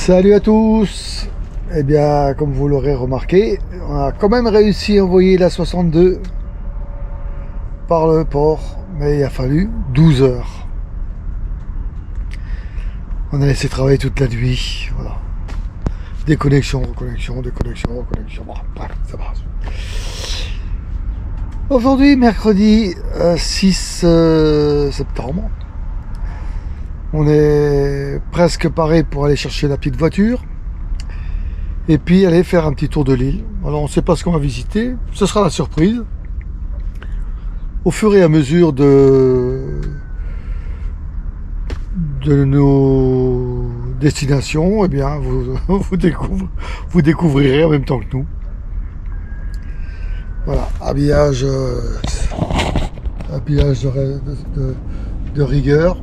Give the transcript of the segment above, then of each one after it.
Salut à tous. Eh bien, comme vous l'aurez remarqué, on a quand même réussi à envoyer la 62 par le port, mais il a fallu 12 heures. On a laissé travailler toute la nuit, voilà. Déconnexion, reconnexion, déconnexion, reconnexion. Bon, bref, ça marche. Aujourd'hui, mercredi 6 septembre. On est presque paré pour aller chercher la petite voiture et puis aller faire un petit tour de l'île. Alors on ne sait pas ce qu'on va visiter, ce sera la surprise. Au fur et à mesure de nos destinations, eh bien vous découvrirez en même temps que nous. Voilà, habillage de rigueur.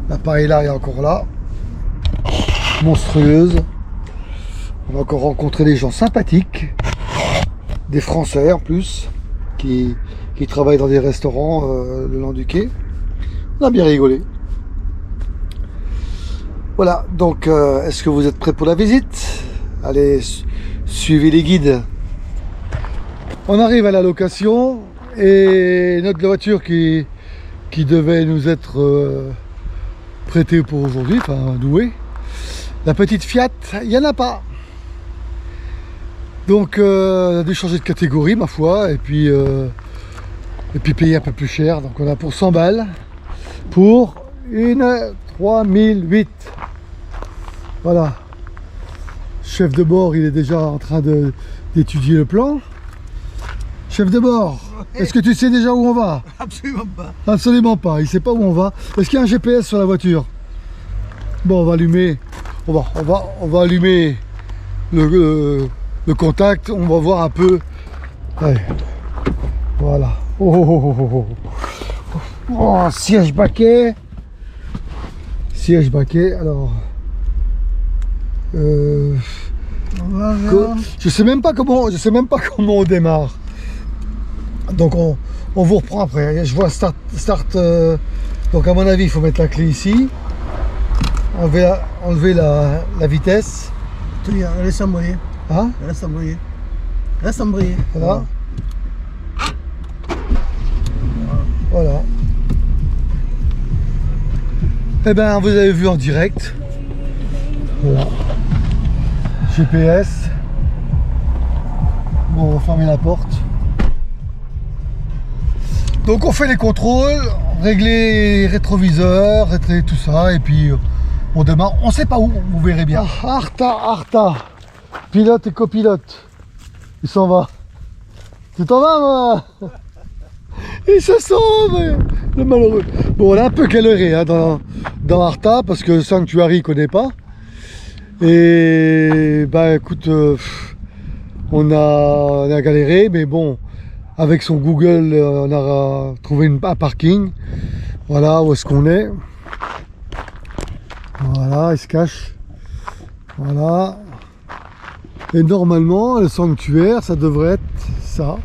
La paella est encore là, monstrueuse. On a encore rencontré des gens sympathiques, des Français en plus, qui travaillent dans des restaurants le long du quai. On a bien rigolé. Voilà, donc est-ce que vous êtes prêts pour la visite? Allez, suivez les guides. On arrive à la location et notre voiture qui devait nous être prêtée pour aujourd'hui, enfin louée. La petite Fiat, il n'y en a pas. Donc on a dû changer de catégorie ma foi et puis payer un peu plus cher. Donc on a pour 100 balles pour une 3008. Voilà. Chef de bord, il est déjà en train d'étudier le plan. Chef de bord, est-ce que tu sais déjà où on va? Absolument pas. Absolument pas, il sait pas où on va. Est-ce qu'il y a un GPS sur la voiture? Bon, on va allumer. On va allumer le contact. On va voir un peu. Allez. Voilà. Oh, siège baquet. Siège baquet. Alors. Je sais même pas comment on démarre. Donc on vous reprend après. Je vois start. Donc à mon avis, il faut mettre la clé ici. Enlever la vitesse. Laisse embrayer. Hein? Laisse embrayer. Laisse embrayer. Voilà. Voilà. Eh ben, vous avez vu en direct. Voilà. GPS. Bon, on va fermer la porte. Donc on fait les contrôles, régler les rétroviseurs, régler tout ça, et puis on démarre. On sait pas où, vous verrez bien. Ah, Arta, pilote et copilote. Il s'en va. Tu t'en vas, moi? Il se sauve, le malheureux. Bon, on a un peu galéré hein, dans Arta, parce que Sanctuary il connaît pas. Et bah écoute, on a galéré, mais bon. Avec son Google, on a trouvé un parking. Voilà où est-ce qu'on est. Voilà, il se cache. Voilà. Et normalement, le sanctuaire, ça devrait être ça.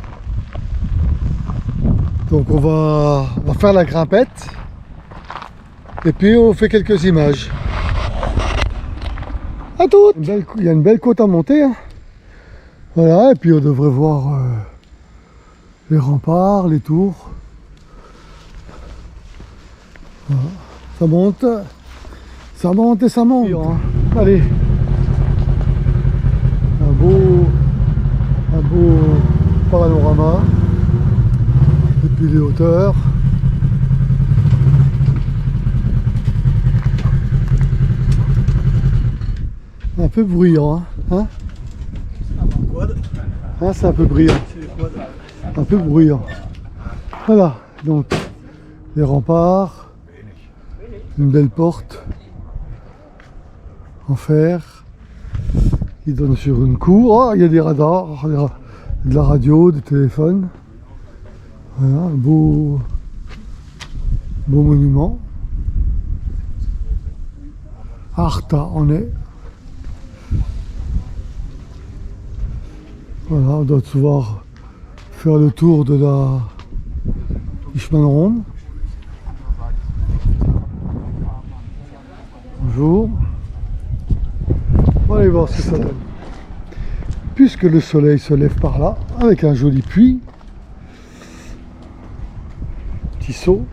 Donc on va faire la grimpette. Et puis on fait quelques images. À toutes. Il y a une belle côte à monter. Hein. Voilà, et puis on devrait voir... les remparts, les tours. Voilà. Ça monte et ça monte. Allez, un beau panorama. Et puis les hauteurs. Un peu bruyant, hein? Hein, c'est un peu bruyant. Un peu bruyant. Voilà, donc les remparts, une belle porte en fer qui donne sur une cour. Oh, il y a des radars, de la radio, des téléphones. Voilà, un beau monument. Arta, on est. Voilà, on doit pouvoir faire le tour de la Ishmanronde. Bonjour. Allez voir ce que ça donne. Puisque le soleil se lève par là, avec un joli puits, petit seau,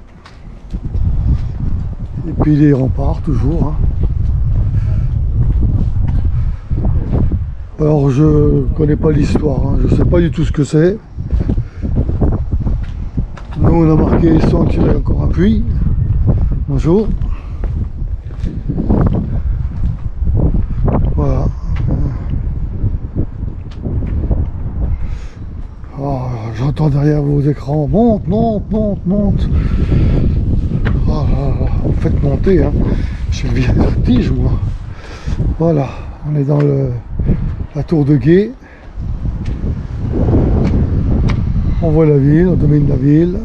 et puis les remparts toujours. Hein. Alors je connais pas l'histoire, hein. Je sais pas du tout ce que c'est. Nous on a marqué sans qu'il y ait encore un puits. Bonjour. Voilà. Oh, j'entends derrière vos écrans. Monte, monte, monte, monte. Oh là là, vous faites monter, hein. J'ai le vertige, moi. Voilà, on est dans la tour de Gué. On voit la ville, on domine la ville.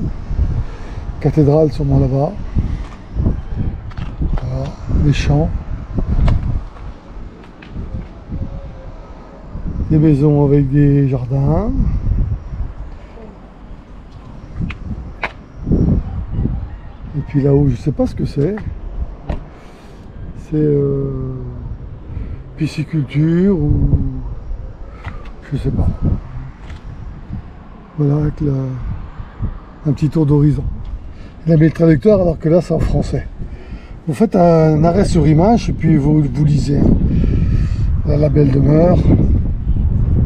Cathédrale sûrement là-bas. Voilà, les champs. Des maisons avec des jardins. Et puis là-haut, je sais pas ce que c'est. C'est pisciculture ou je sais pas. Voilà, avec un petit tour d'horizon. Il a mis le traducteur alors que là c'est en français. Vous faites un arrêt sur image et puis vous lisez. Hein. La belle demeure,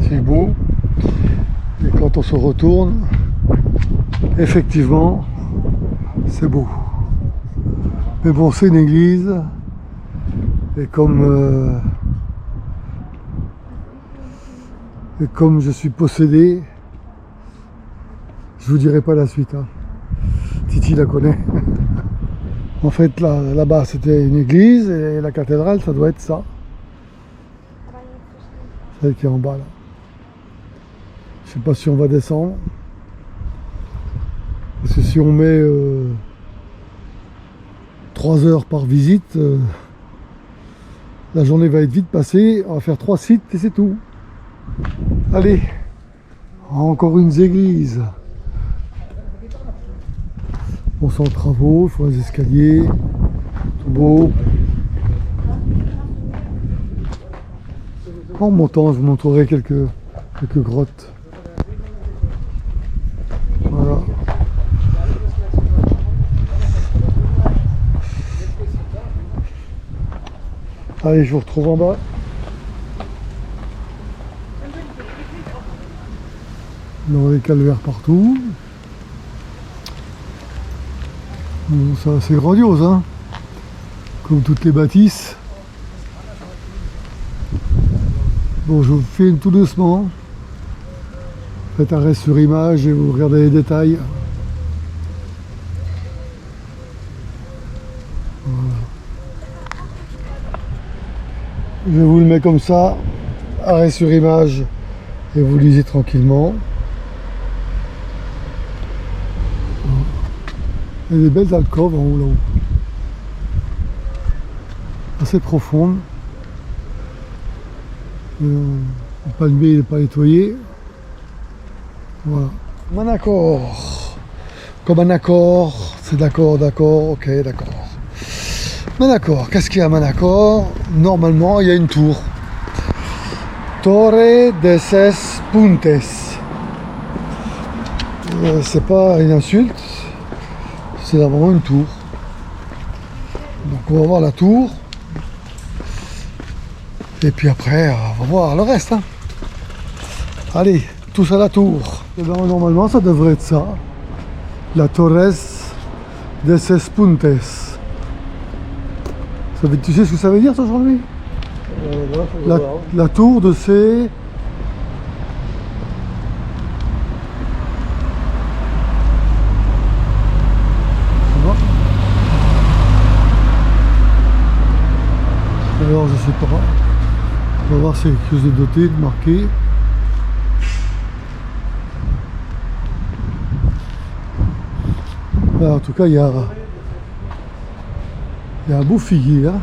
c'est beau. Et quand on se retourne, effectivement, c'est beau. Mais bon, c'est une église. Et comme je suis possédé, je vous dirai pas la suite. Hein. Titi la connaît. En fait, là-bas, c'était une église et la cathédrale, ça doit être ça. Celle qui est en bas, là. Je sais pas si on va descendre. Parce que si on met 3 heures par visite, la journée va être vite passée. On va faire 3 sites et c'est tout. Allez, encore une église. Bon, c'est en travaux, il faut des escaliers, tout beau. En montant, je vous montrerai quelques grottes. Voilà. Allez, je vous retrouve en bas. Dans les calvaires partout. Bon, ça c'est grandiose, hein, comme toutes les bâtisses. Bon, je vous filme tout doucement. Faites arrêt sur image et vous regardez les détails. Voilà. Je vous le mets comme ça, arrêt sur image, et vous lisez tranquillement. Il y a des belles alcôves en haut là-haut. Assez profondes. Le palmier n'est pas nettoyé. Voilà. Un accord. Comme un accord. C'est d'accord, d'accord, ok, d'accord. Manacor, qu'est-ce qu'il y a à Manacor? Normalement, il y a une tour. Torre de ses Puntes. C'est pas une insulte, c'est vraiment une tour. Donc on va voir la tour. Et puis après, on va voir le reste. Hein. Allez, tous à la tour. Et ben, normalement, ça devrait être ça. La Torres de ses Puntes. Tu sais ce que ça veut dire, toi, Jean-Louis? La tour de ces... Alors, je sais pas. On va voir si c'est quelque chose de doté, de marqué. Alors, en tout cas, il y a un beau figuier là.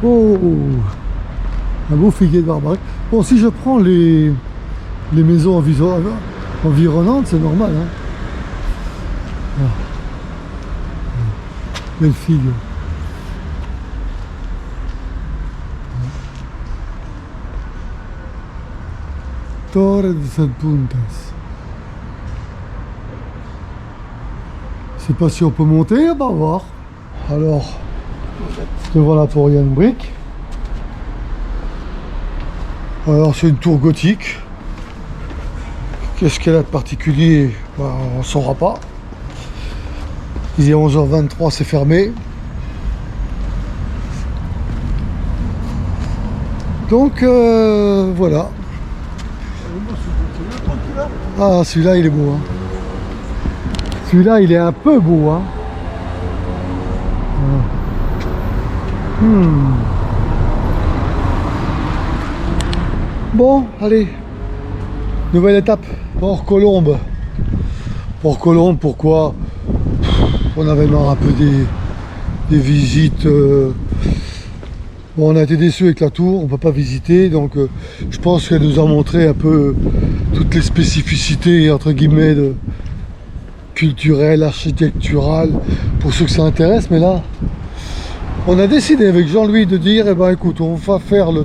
Oh, un beau figuier de Barbac. Bon, si je prends les maisons environnantes, c'est normal. Hein. Ah. Belle figue. Torre de San Puntas. Je sais pas si on peut monter, on va voir. Alors, devant la tour, il y a une brique. Alors, c'est une tour gothique. Qu'est-ce qu'elle a de particulier? Ben, on ne saura pas. Il est 11h23, c'est fermé. Donc, voilà. Ah, celui-là, il est beau. Hein. Celui-là, il est un peu beau. Hein. Bon, allez. Nouvelle étape. Port-Colombe. Port-Colombe, pourquoi? On avait marre un peu des visites. Bon, on a été déçus avec la tour, on ne peut pas visiter, donc je pense qu'elle nous a montré un peu toutes les spécificités, entre guillemets, culturelles, architecturales, pour ceux que ça intéresse. Mais là, on a décidé avec Jean-Louis de dire, eh ben, écoute, on va faire un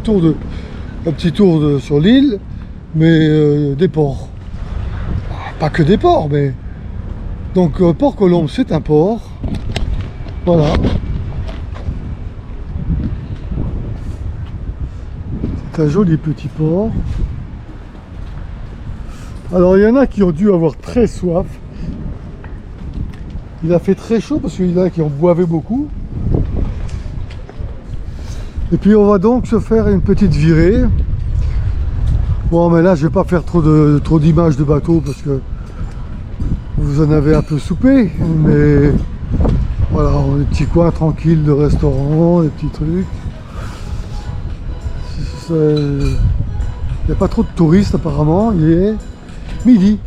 petit tour sur l'île, mais des ports. Pas que des ports, mais... Donc, Port-Colombe, c'est un port. Voilà. C'est un joli petit port. Alors, il y en a qui ont dû avoir très soif. Il a fait très chaud parce qu'il y en a qui en boivaient beaucoup. Et puis, on va donc se faire une petite virée. Bon, mais là, je vais pas faire trop d'images de bateau parce que vous en avez un peu soupé. Mais voilà, des petits coins tranquilles de restaurants, des petits trucs. Il n'y a pas trop de touristes apparemment, il est midi.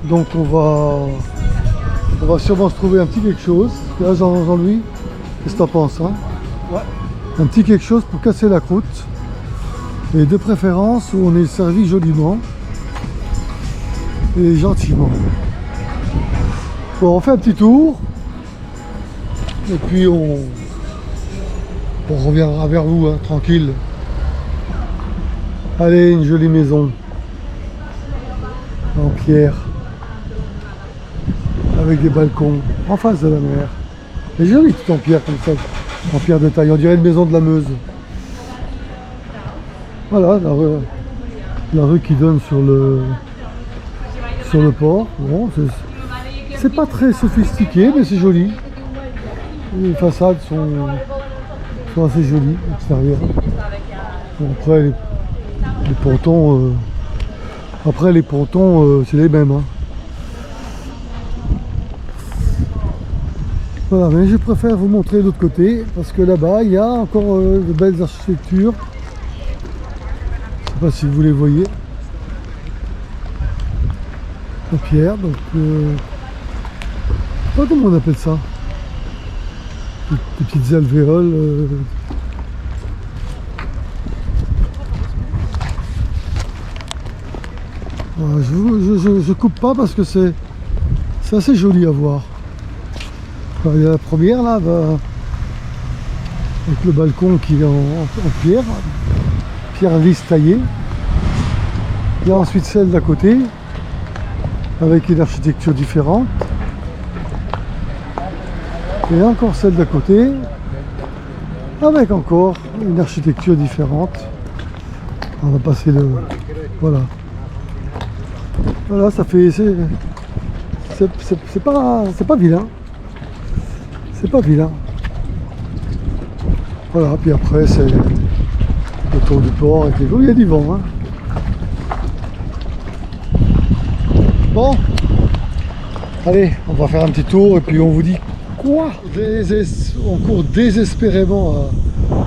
Donc on va sûrement se trouver un petit quelque chose. Là, Jean-Louis, qu'est-ce que tu en penses, hein? Ouais. Un petit quelque chose pour casser la croûte. Et de préférence où on est servi joliment et gentiment. Bon, on fait un petit tour. Et puis on reviendra vers vous, hein, tranquille. Allez, une jolie maison en pierre avec des balcons en face de la mer. C'est joli tout en pierre comme ça, en pierre de taille. On dirait une maison de la Meuse. Voilà la rue qui donne sur le port. Bon, c'est pas très sophistiqué, mais c'est joli. Les façades sont assez jolies extérieures. Bon, après les pontons, c'est les mêmes. Hein. Voilà, mais je préfère vous montrer l'autre côté parce que là-bas il y a encore de belles architectures. Je sais pas si vous les voyez. La pierre, donc je sais pas comment on appelle ça. Des petites alvéoles. Voilà, je coupe pas parce que c'est assez joli à voir. Alors, il y a la première là, avec le balcon qui est en pierre lisse taillée. Il y a ensuite celle d'à côté, avec une architecture différente. Et encore celle d'à côté, avec encore une architecture différente. On va passer le... Voilà. Voilà, ça fait... C'est pas vilain. C'est pas vilain. Voilà, puis après c'est le tour du port avec les eaux. Il y a du vent. Hein. Bon, allez, on va faire un petit tour et puis on vous dit quoi? On court désespérément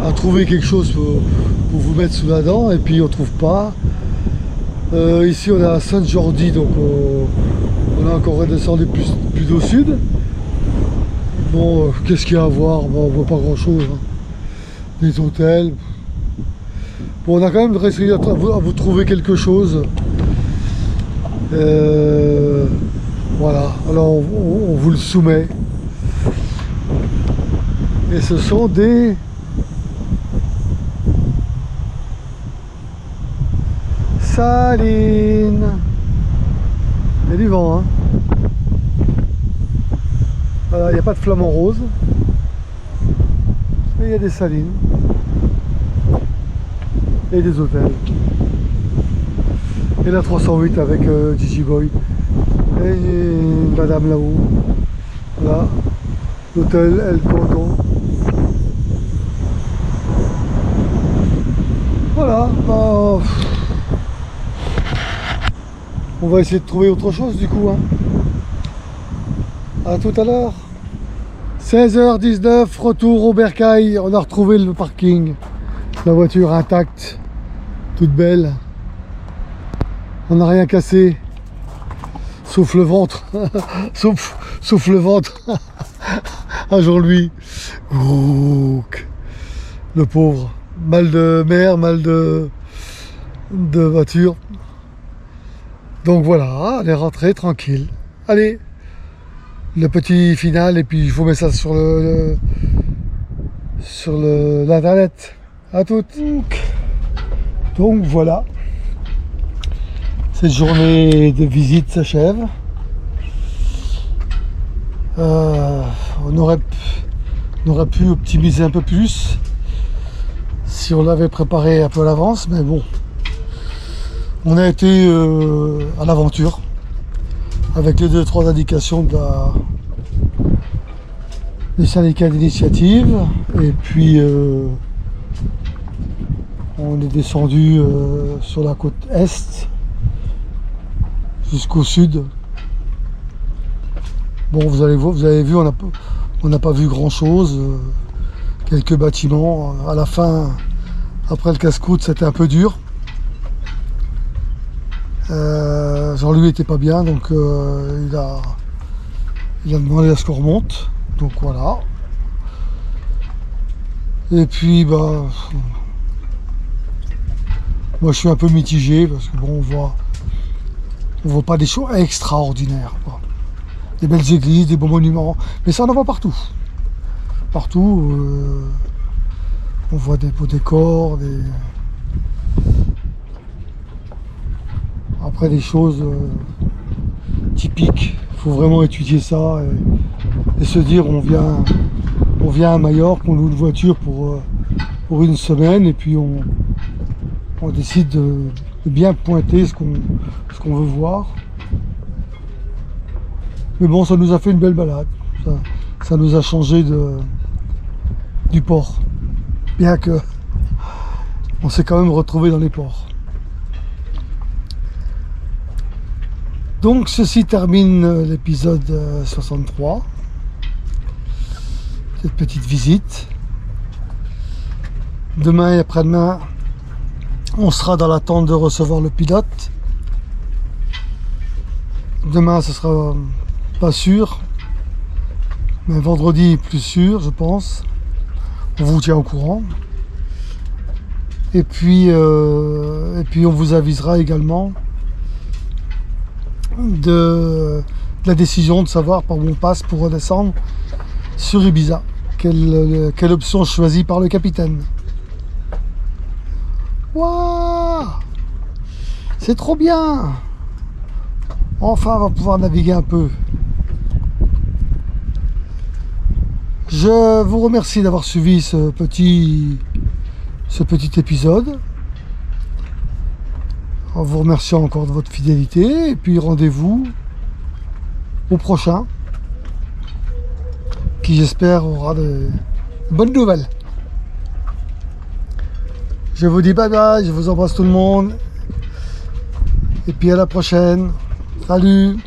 à trouver quelque chose pour vous mettre sous la dent et puis on trouve pas. Ici on est à Saint-Jordi, donc on a encore redescendu plus au sud. Bon, qu'est-ce qu'il y a à voir? Bon, on voit pas grand chose. Hein. Des hôtels. Bon, on a quand même réussi à vous trouver quelque chose. Voilà, alors on vous le soumet. Et ce sont salines. Il y a du vent, hein. Voilà, il n'y a pas de flamant rose. Mais il y a des salines. Et des hôtels. Et la 308 avec Gigi Boy. Et une madame là-haut. Voilà. L'hôtel El Cordon. Voilà. Bah, on va essayer de trouver autre chose du coup. Hein. À tout à l'heure. 16h19, retour au Bercail. On a retrouvé le parking. La voiture intacte. Toute belle. On n'a rien cassé. Sauf le ventre. sauf le ventre. Un jour lui. Le pauvre. Mal de mer, mal de voiture. Donc voilà, on est rentré tranquille. Allez, le petit final et puis je vous mets ça sur l'internet. À toutes. Donc voilà. Cette journée de visite s'achève. On aurait pu optimiser un peu plus si on l'avait préparé un peu à l'avance, mais bon, on a été à l'aventure avec les 2-3 indications des syndicats d'initiative, et puis on est descendu sur la côte est jusqu'au sud. Bon, vous avez vu, on n'a pas vu grand chose. Quelques bâtiments. À la fin, après le casse-croûte, c'était un peu dur. Jean-Louis était pas bien, donc il a demandé à ce qu'on remonte. Donc voilà. Et puis, bah, moi je suis un peu mitigé parce que bon, on voit pas des choses extraordinaires, quoi. Des belles églises, des beaux monuments, mais ça on en voit partout. Partout, on voit des beaux décors, après des choses typiques. Il faut vraiment étudier ça et se dire on vient à Majorque, on loue une voiture pour une semaine et puis on décide de bien pointer ce qu'on veut voir. Mais bon, ça nous a fait une belle balade. Ça nous a changé du port. Bien que on s'est quand même retrouvé dans les ports. Donc ceci termine l'épisode 63. Cette petite visite. Demain et après-demain, on sera dans l'attente de recevoir le pilote. Demain, ce sera pas sûr. Mais vendredi, plus sûr, je pense. On vous tient au courant. Et puis on vous avisera également de la décision de savoir par où on passe pour redescendre sur Ibiza. Quelle option choisie par le capitaine. Waouh! C'est trop bien! Enfin, on va pouvoir naviguer un peu. Je vous remercie d'avoir suivi ce petit épisode. En vous remerciant encore de votre fidélité. Et puis rendez-vous au prochain, qui j'espère aura de bonnes nouvelles. Je vous dis bye bye, je vous embrasse tout le monde. Et puis à la prochaine. Salut!